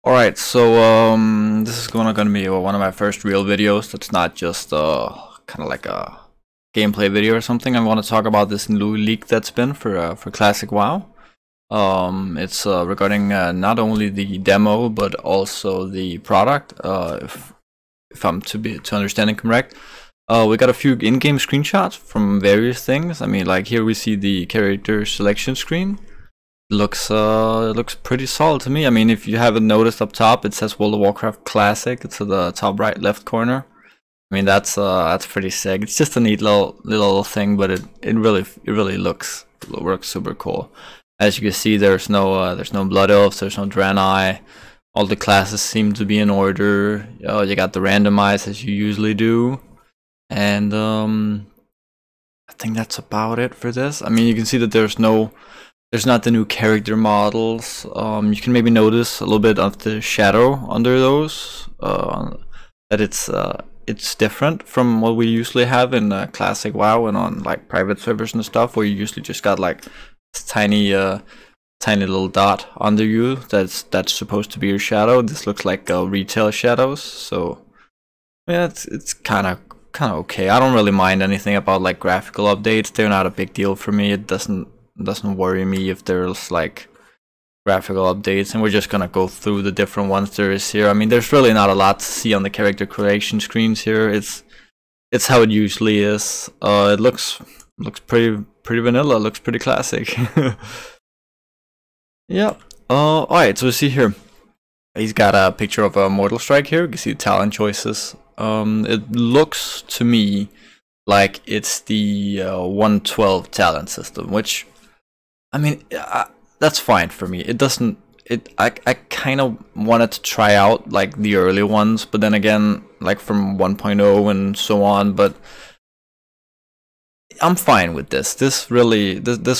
Alright, so this is gonna be one of my first real videos that's not just kind of like a gameplay video or something. I want to talk about this new leak that's been for Classic WoW. It's regarding not only the demo but also the product. If I'm to understand it correct, we got a few in-game screenshots from various things. I mean, like here we see the character selection screen. It looks pretty solid to me. I mean, if you haven't noticed up top, it says World of Warcraft Classic. It's at the top right left corner. I mean, that's pretty sick. It's just a neat little thing, but it really works super cool. As you can see, there's no Blood Elves, there's no Draenei. All the classes seem to be in order. You got the randomize as you usually do, and I think that's about it for this. I mean, you can see that there's not the new character models. You can maybe notice a little bit of the shadow under those. That it's different from what we usually have in Classic WoW and on like private servers and stuff, where you usually just got like this tiny little dot under you that's supposed to be your shadow. This looks like retail shadows, so yeah, it's kind of okay. I don't really mind anything about like graphical updates. They're not a big deal for me. It doesn't worry me if there's like graphical updates, and we're just gonna go through the different ones there is here. I mean, there's really not a lot to see on the character creation screens here. It's how it usually is. It looks pretty vanilla. Looks pretty classic. Yeah. Alright, so we see here he's got a picture of a Mortal Strike here. You can see the talent choices. It looks to me like it's the 112 talent system, which, I mean, that's fine for me. It doesn't. I kind of wanted to try out like the early ones, but then again, like from 1.0 and so on. But I'm fine with this. This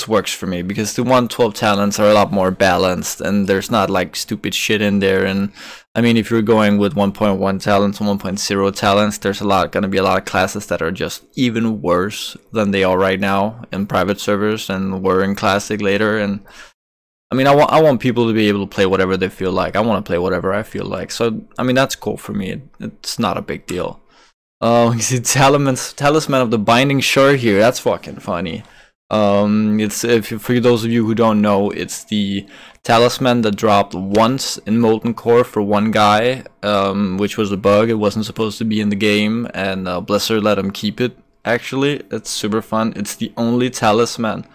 works for me because the 112 talents are a lot more balanced, and there's not like stupid shit in there. And I mean, if you're going with 1.1 talents and 1.0 talents, there's gonna be a lot of classes that are just even worse than they are right now in private servers and were in Classic later. And I mean, I want people to be able to play whatever they feel like. I want to play whatever I feel like. So I mean, that's cool for me. It's not a big deal. You see Talisman of the Binding Shore here. That's fucking funny. For those of you who don't know, it's the talisman that dropped once in Molten Core for one guy, which was a bug. It wasn't supposed to be in the game, and Blizzard let him keep it. Actually, it's super fun. It's the only talisman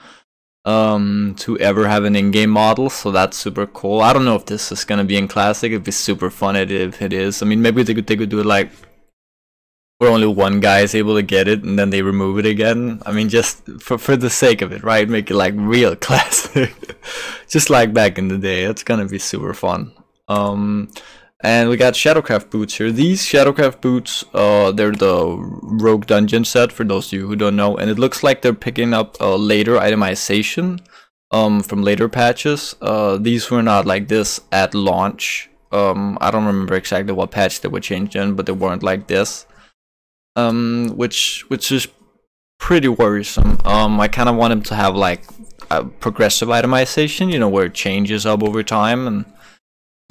to ever have an in-game model, so that's super cool. I don't know if this is gonna be in Classic. It'd be super fun if it is. I mean, maybe they could do it like where only one guy is able to get it and then they remove it again. I mean, just for the sake of it, right? Make it like real Classic. Just like back in the day. It's gonna be super fun. And we got Shadowcraft boots here. These Shadowcraft boots, they're the Rogue Dungeon set, for those of you who don't know. And it looks like they're picking up later itemization from later patches. These were not like this at launch. I don't remember exactly what patch they were changed in, but they weren't like this. Which is pretty worrisome. I kind of want him to have like a progressive itemization, you know, where it changes up over time, and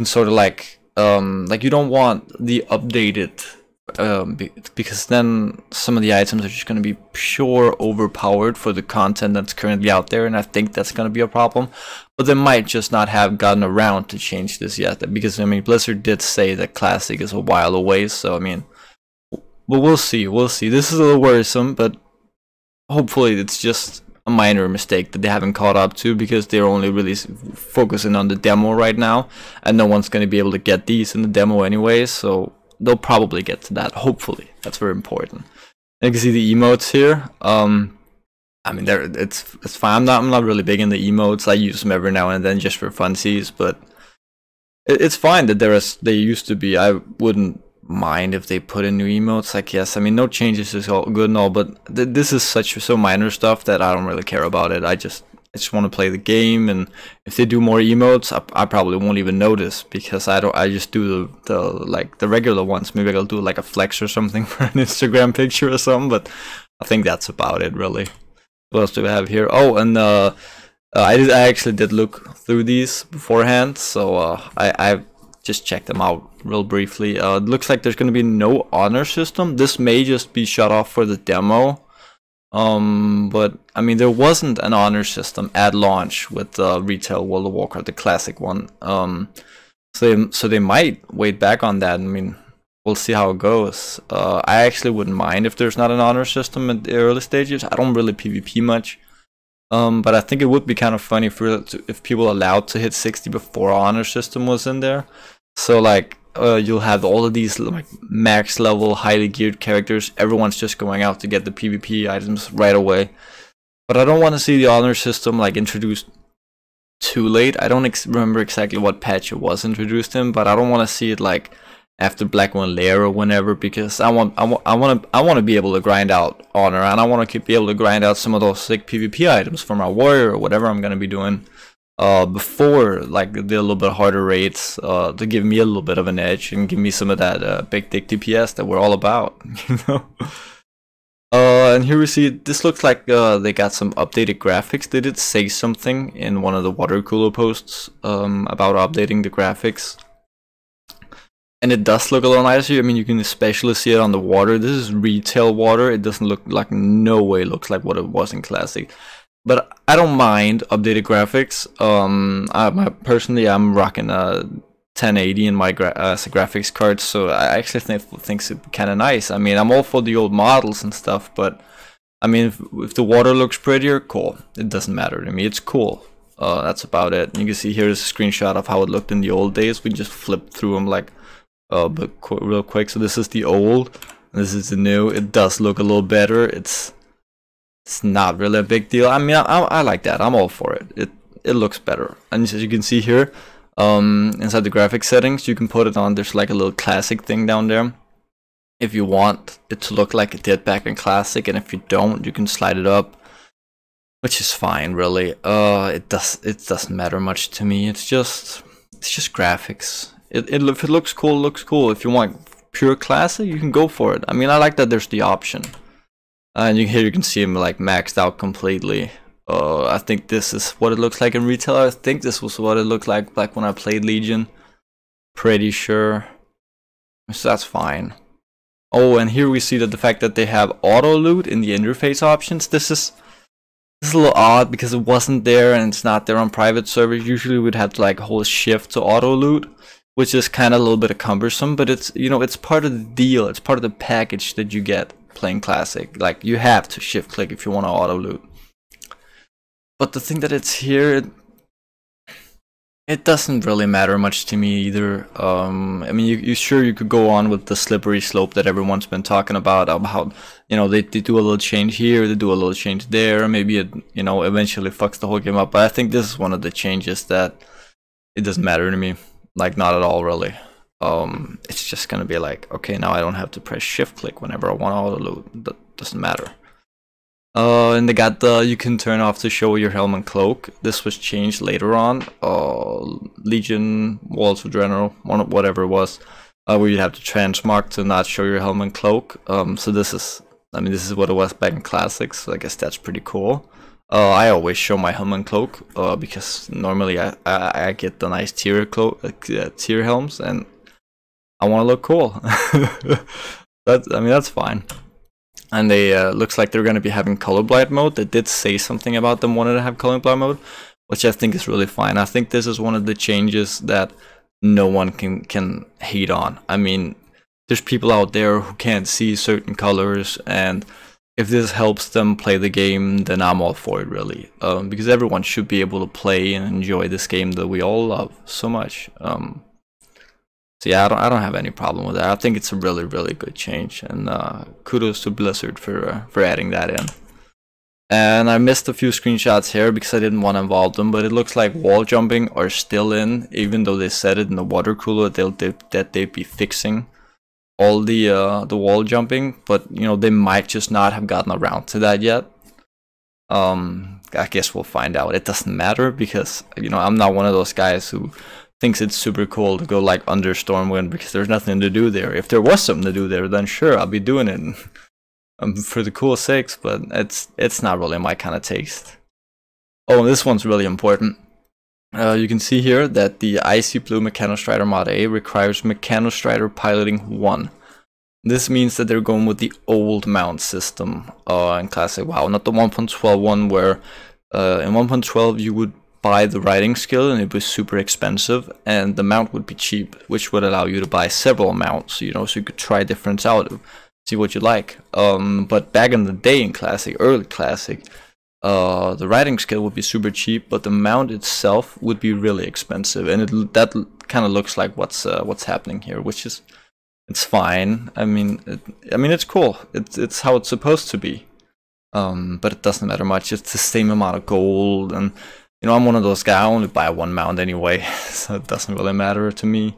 sort of like you don't want the updated, because then some of the items are just going to be pure overpowered for the content that's currently out there, and I think that's going to be a problem. But they might just not have gotten around to change this yet, because I mean, Blizzard did say that Classic is a while away, so I mean, but we'll see. This is a little worrisome, but hopefully it's just a minor mistake that they haven't caught up to, because they're only really focusing on the demo right now, and no one's going to be able to get these in the demo anyway, so they'll probably get to that. Hopefully, that's very important. And you can see the emotes here. I mean, it's fine. I'm not really big in the emotes. I use them every now and then just for funsies, but it's fine that they used to be. I wouldn't mind if they put in new emotes, I guess. I mean, no changes is all good and all, but this is so minor stuff that I don't really care about it. I just want to play the game, and if they do more emotes, I probably won't even notice, because I just do the regular ones. Maybe I'll do like a flex or something for an Instagram picture or something, but I think that's about it, really. What else do we have here? Oh, and I actually did look through these beforehand, so I just check them out real briefly. It looks like there's going to be no honor system. This may just be shut off for the demo. But I mean, there wasn't an honor system at launch with the retail World of Warcraft, the classic one. So they might wait back on that. I mean, we'll see how it goes. I actually wouldn't mind if there's not an honor system at the early stages. I don't really PvP much. But I think it would be kind of funny if people allowed to hit 60 before honor system was in there. So like you'll have all of these like max level highly geared characters. Everyone's just going out to get the PvP items right away. But I don't want to see the honor system like introduced too late. I don't remember exactly what patch it was introduced in, but I don't want to see it like after Blackmoon Lair or whenever, because I want to be able to grind out honor, and I want to be able to grind out some of those sick PvP items for my warrior or whatever I'm gonna be doing before like the little bit harder raids to give me a little bit of an edge and give me some of that big dick DPS that we're all about, you know. And here we see this looks like they got some updated graphics. They did say something in one of the water cooler posts about updating the graphics. And it does look a little nicer. I mean, you can especially see it on the water. This is retail water. It doesn't look like, no way looks like what it was in Classic. But I don't mind updated graphics. Personally, I'm rocking a 1080 in my as a graphics card, so I actually think it's kind of nice. I mean, I'm all for the old models and stuff, but I mean, if the water looks prettier, cool. It doesn't matter to me. It's cool. That's about it. You can see here's a screenshot of how it looked in the old days. We just flipped through them like real quick. So this is the old, this is the new. It does look a little better. It's not really a big deal. I mean, I like that. I'm all for it. It looks better. And as you can see here, inside the graphic settings, you can put it on. There's like a little classic thing down there if you want it to look like it did back in Classic, and if you don't, you can slide it up, which is fine, really. It doesn't matter much to me. It's just graphics. If it looks cool, it looks cool. If you want pure Classic, you can go for it. I mean, I like that there's the option. And here you can see him like maxed out completely. I think this is what it looks like in retail. I think this was what it looked like back when I played Legion. Pretty sure. So that's fine. Oh, and here we see that the fact that they have auto loot in the interface options. This is a little odd because it wasn't there and it's not there on private servers. Usually we'd have to like hold shift to auto loot, which is kind of a little bit cumbersome, but it's, you know, it's part of the deal. It's part of the package that you get playing Classic. Like, you have to shift click if you want to auto loot. But the thing that it's here, it doesn't really matter much to me either. I mean, you sure you could go on with the slippery slope that everyone's been talking about how, you know, they do a little change here, they do a little change there, maybe it, you know, eventually fucks the whole game up. But I think this is one of the changes that it doesn't matter to me, like, not at all, really. It's just gonna be like, okay, now I don't have to press shift click whenever I want to auto loot. That doesn't matter. And they got the, you can turn off to show your helm and cloak. This was changed later on. Legion, Walls of General, whatever it was, where you have to transmog to not show your helm and cloak. So this is, I mean, this is what it was back in Classics. So I guess that's pretty cool. I always show my helm and cloak because normally I get the nice tier tier helms, and I want to look cool. I mean, that's fine. And they looks like they're going to be having colorblind mode. They did say something about them wanting to have colorblind mode, which I think is really fine. I think this is one of the changes that no one can hate on. I mean, there's people out there who can't see certain colors, and if this helps them play the game, then I'm all for it, really. Because everyone should be able to play and enjoy this game that we all love so much. So yeah, I don't have any problem with that. I think it's a really, really good change, and kudos to Blizzard for adding that in. And I missed a few screenshots here because I didn't want to involve them, but it looks like wall jumping are still in, even though they said it in the water cooler that they'd be fixing all the wall jumping, but you know, they might just not have gotten around to that yet. I guess we'll find out. It doesn't matter because, you know, I'm not one of those guys who thinks it's super cool to go like under Stormwind because there's nothing to do there. If there was something to do there, then sure, I'll be doing it for the cool sakes, but it's not really my kind of taste. Oh, and this one's really important. You can see here that the Icy Blue Mechanostrider Mod A requires Mechanostrider Piloting 1. This means that they're going with the old mount system in Classic WoW, not the 1.12 one where in 1.12 you would buy the riding skill and it was super expensive, and the mount would be cheap, which would allow you to buy several mounts, you know, so you could try different out, see what you like. But back in the day in Classic, early Classic, the riding skill would be super cheap, but the mount itself would be really expensive, and that kind of looks like what's happening here, which is, it's fine. I mean, it's cool. It's how it's supposed to be. But it doesn't matter much. It's the same amount of gold, and you know, I'm one of those guys. I only buy one mount anyway, so it doesn't really matter to me.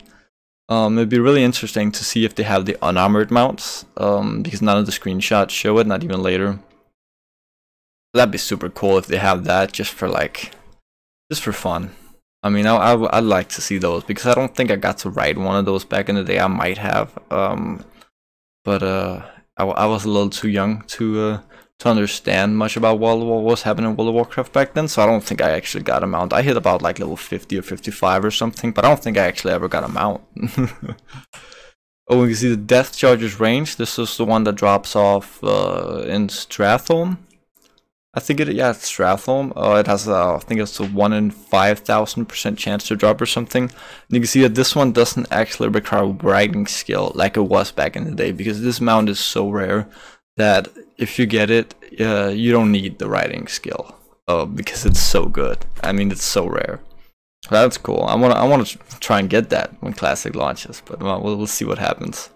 It'd be really interesting to see if they have the unarmored mounts, because none of the screenshots show it, not even later. That'd be super cool if they have that, just for fun. I mean, I'd like to see those, because I don't think I got to ride one of those back in the day. I might have, but I was a little too young to understand much about what was happening in World of Warcraft back then, so I don't think I actually got a mount. I hit about like level 50 or 55 or something, but I don't think I actually ever got a mount. Oh, you can see the Death Charge's range. This is the one that drops off in Stratholme. I think it's Stratholme. It has I think it's a 1 in 5,000% chance to drop or something. And you can see that this one doesn't actually require riding skill like it was back in the day, because this mount is so rare that if you get it, you don't need the riding skill, because it's so good. I mean, it's so rare. That's cool. I wanna try and get that when Classic launches, but we'll see what happens.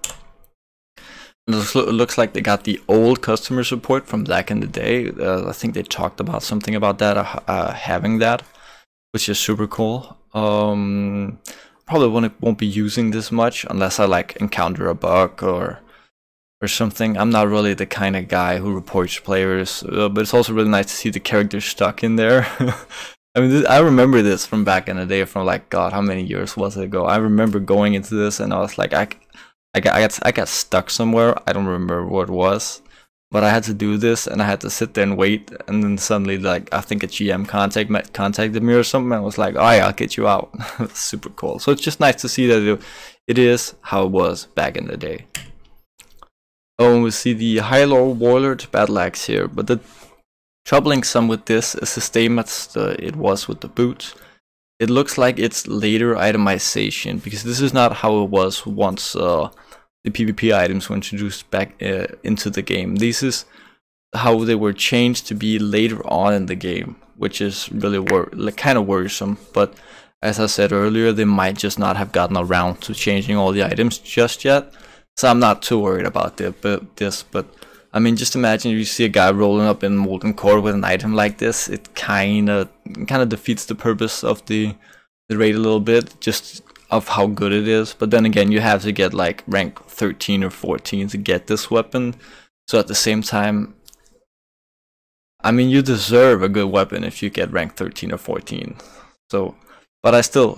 And it looks like they got the old customer support from back in the day. I think they talked about something about that, having that, which is super cool. Probably won't be using this much unless I like encounter a bug or something. I'm not really the kind of guy who reports players, but it's also really nice to see the characters stuck in there. I mean, I remember this from back in the day, from like, God, how many years was it ago? I remember going into this and I was like, I got stuck somewhere. I don't remember what it was, but I had to do this and I had to sit there and wait, and then suddenly, like, I think a GM contacted me or something and was like, oh yeah, I'll get you out. Super cool. So it's just nice to see that it is how it was back in the day. Oh, and we see the High Lord Warlord Battle Axe here, but the troubling sum with this is the same as it was with the boots. It looks like it's later itemization, because this is not how it was once the PvP items were introduced back into the game. This is how they were changed to be later on in the game, which is really kind of worrisome. But as I said earlier, they might just not have gotten around to changing all the items just yet. So I'm not too worried about this, but I mean, just imagine you see a guy rolling up in Molten Core with an item like this. It kind of defeats the purpose of the raid a little bit, just of how good it is. But then again, you have to get like rank 13 or 14 to get this weapon. So at the same time, I mean, you deserve a good weapon if you get rank 13 or 14. So, but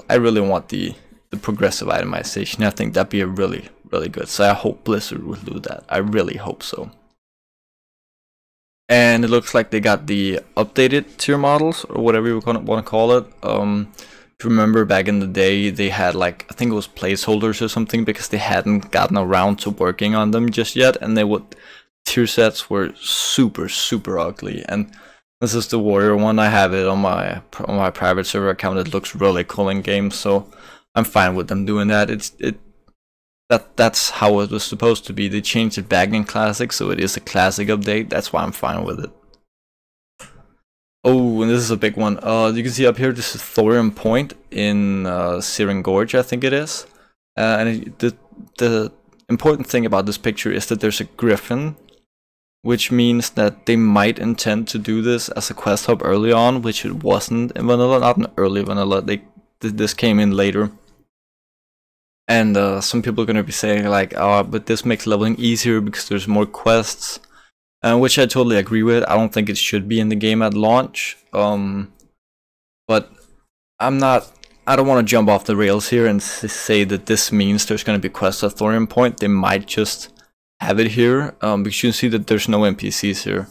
I really want the progressive itemization. I think that'd be a really good. So I hope Blizzard will do that. I really hope so. And it looks like they got the updated tier models, or whatever you want to call it. If you remember back in the day, they had like, I think it was placeholders or something, because they hadn't gotten around to working on them just yet, and tier sets were super ugly. And this is the warrior one. I have it on my private server account. It looks really cool in game, so I'm fine with them doing that. That's how it was supposed to be. They changed it back in Classic, so it is a Classic update. That's why I'm fine with it. Oh, and this is a big one. You can see up here, this is Thorium Point in Searing Gorge, I think it is. And the important thing about this picture is that there's a griffin, which means that they might intend to do this as a quest hub early on, which it wasn't in vanilla, not in early vanilla. This came in later. And some people are going to be saying like, oh, but this makes leveling easier because there's more quests, which I totally agree with. I don't think it should be in the game at launch, but I don't want to jump off the rails here and say that this means there's going to be quests at Thorium Point. They might just have it here, because you can see that there's no NPCs here.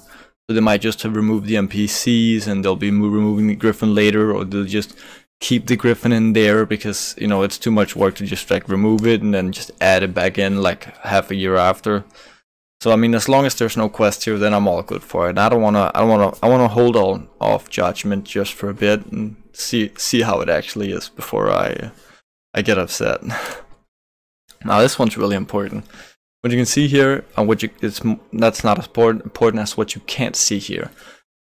So they might just have removed the NPCs and they'll be removing the Griffin later, or they'll just keep the Griffin in there, because you know it's too much work to just like remove it and then just add it back in like half a year after. So I mean, as long as there's no quest here, then I'm all good for it. I wanna hold on off Judgment just for a bit and see how it actually is before I get upset. Now this one's really important. What you can see here, and that's not as important as what you can't see here.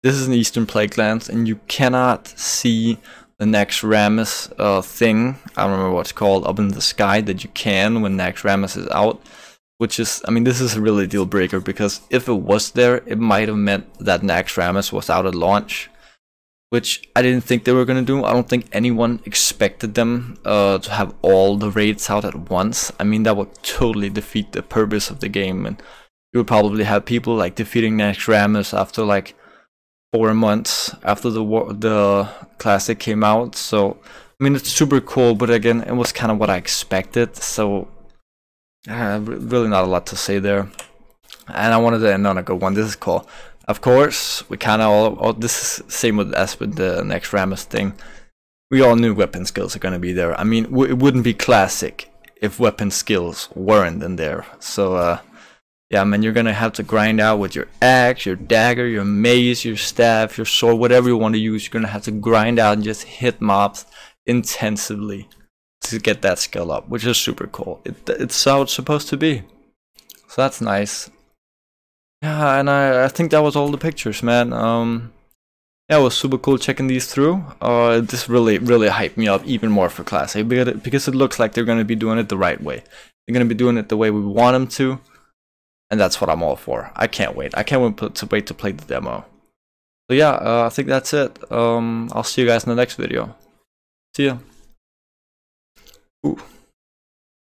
This is an Eastern Plaguelands, and you cannot see the Naxxramas thing. I don't remember what it's called, up in the sky, that you can when Naxxramas is out. Which is, I mean, this is a really deal breaker, because if it was there, it might have meant that Naxxramas was out at launch, which I didn't think they were gonna do. I don't think anyone expected them to have all the raids out at once. I mean, that would totally defeat the purpose of the game, and you would probably have people like defeating Naxxramas after like 4 months after the classic came out. So I mean, it's super cool, but again, it was kind of what I expected. So really not a lot to say there. And I wanted to end on a good one. This is cool. Of course, we kind of all this is same with as with the Naxxramas thing. We all knew weapon skills are gonna be there. I mean, it wouldn't be classic if weapon skills weren't in there. So yeah, man, you're gonna have to grind out with your axe, your dagger, your mace, your staff, your sword, whatever you want to use. You're gonna have to grind out and just hit mobs intensively to get that skill up, which is super cool. It's how it's supposed to be. So that's nice. Yeah, and I think that was all the pictures, man. Yeah, it was super cool checking these through. This really hyped me up even more for Classic, because it looks like they're gonna be doing it the right way. They're gonna be doing it the way we want them to, and that's what I'm all for. I can't wait. I can't wait to play the demo. So yeah, I think that's it. I'll see you guys in the next video. See ya. Ooh.